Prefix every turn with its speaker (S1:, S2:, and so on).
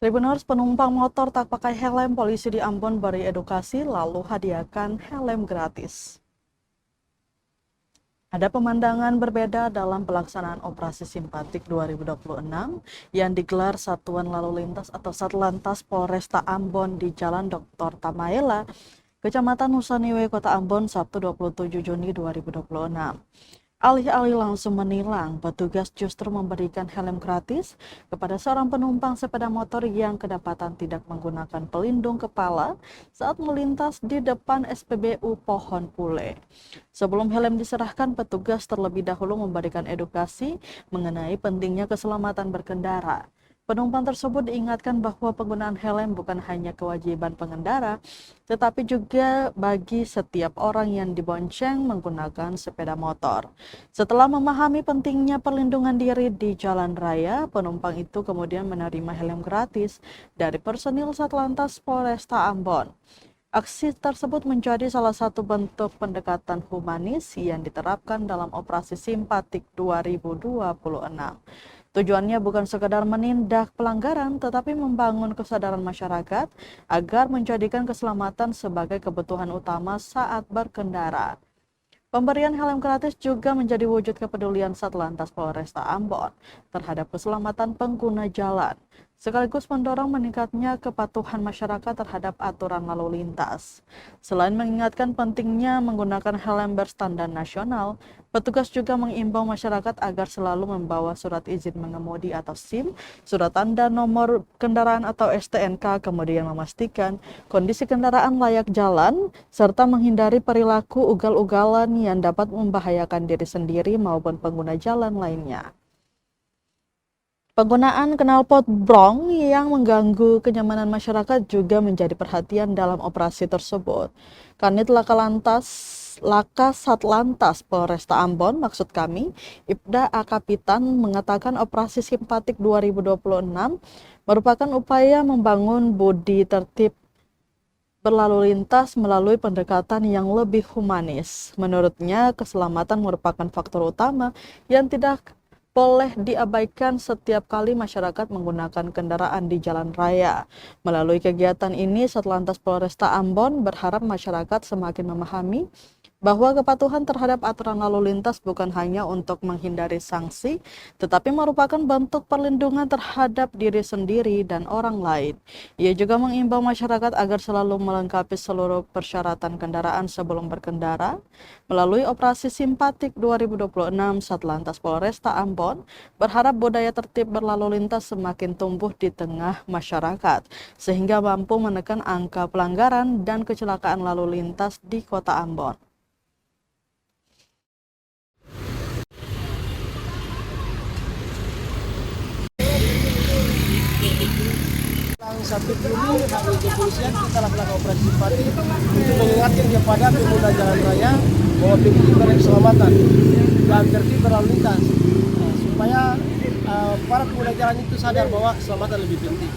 S1: Tribuners, penumpang motor tak pakai helm, polisi di Ambon beri edukasi lalu hadiahkan helm gratis. Ada pemandangan berbeda dalam pelaksanaan operasi simpatik 2026 yang digelar Satuan Lalu Lintas atau Satlantas Polresta Ambon di Jalan Dr. Tamaela, Kecamatan Nusaniwe, Kota Ambon, Sabtu 27 Juni 2026. Alih-alih langsung menilang, petugas justru memberikan helm gratis kepada seorang penumpang sepeda motor yang kedapatan tidak menggunakan pelindung kepala saat melintas di depan SPBU Pohon Pule. Sebelum helm diserahkan, petugas terlebih dahulu memberikan edukasi mengenai pentingnya keselamatan berkendara. Penumpang tersebut diingatkan bahwa penggunaan helm bukan hanya kewajiban pengendara, tetapi juga bagi setiap orang yang dibonceng menggunakan sepeda motor. Setelah memahami pentingnya perlindungan diri di jalan raya, penumpang itu kemudian menerima helm gratis dari personil Satlantas Polresta Ambon. Aksi tersebut menjadi salah satu bentuk pendekatan humanis yang diterapkan dalam operasi simpatik 2026. Tujuannya bukan sekadar menindak pelanggaran, tetapi membangun kesadaran masyarakat agar menjadikan keselamatan sebagai kebutuhan utama saat berkendara. Pemberian helm gratis juga menjadi wujud kepedulian Satlantas Polresta Ambon terhadap keselamatan pengguna jalan, sekaligus mendorong meningkatnya kepatuhan masyarakat terhadap aturan lalu lintas. Selain mengingatkan pentingnya menggunakan helm berstandar nasional, petugas juga mengimbau masyarakat agar selalu membawa surat izin mengemudi atau SIM, surat tanda nomor kendaraan atau STNK, kemudian memastikan kondisi kendaraan layak jalan, serta menghindari perilaku ugal-ugalan yang dapat membahayakan diri sendiri maupun pengguna jalan lainnya. Penggunaan knalpot brong yang mengganggu kenyamanan masyarakat juga menjadi perhatian dalam operasi tersebut. Kanit Laka Satlantas Polresta Ambon, maksud kami, Ibda Akapitan mengatakan operasi simpatik 2026 merupakan upaya membangun budi tertib berlalu lintas melalui pendekatan yang lebih humanis. Menurutnya, keselamatan merupakan faktor utama yang tidak boleh diabaikan setiap kali masyarakat menggunakan kendaraan di jalan raya. Melalui kegiatan ini, Satlantas Polresta Ambon berharap masyarakat semakin memahami bahwa kepatuhan terhadap aturan lalu lintas bukan hanya untuk menghindari sanksi, tetapi merupakan bentuk perlindungan terhadap diri sendiri dan orang lain. Ia juga mengimbau masyarakat agar selalu melengkapi seluruh persyaratan kendaraan sebelum berkendara. Melalui operasi simpatik 2026, Satlantas Polresta Ambon berharap budaya tertib berlalu lintas semakin tumbuh di tengah masyarakat, sehingga mampu menekan angka pelanggaran dan kecelakaan lalu lintas di Kota Ambon.
S2: 1 Juni hari kepolisian kita lakukan operasi simpatik untuk mengingatkan kepada pengguna jalan raya bahwa penting keselamatan dan tertib berlalu lintas supaya para pengguna jalan itu sadar bahwa keselamatan lebih penting.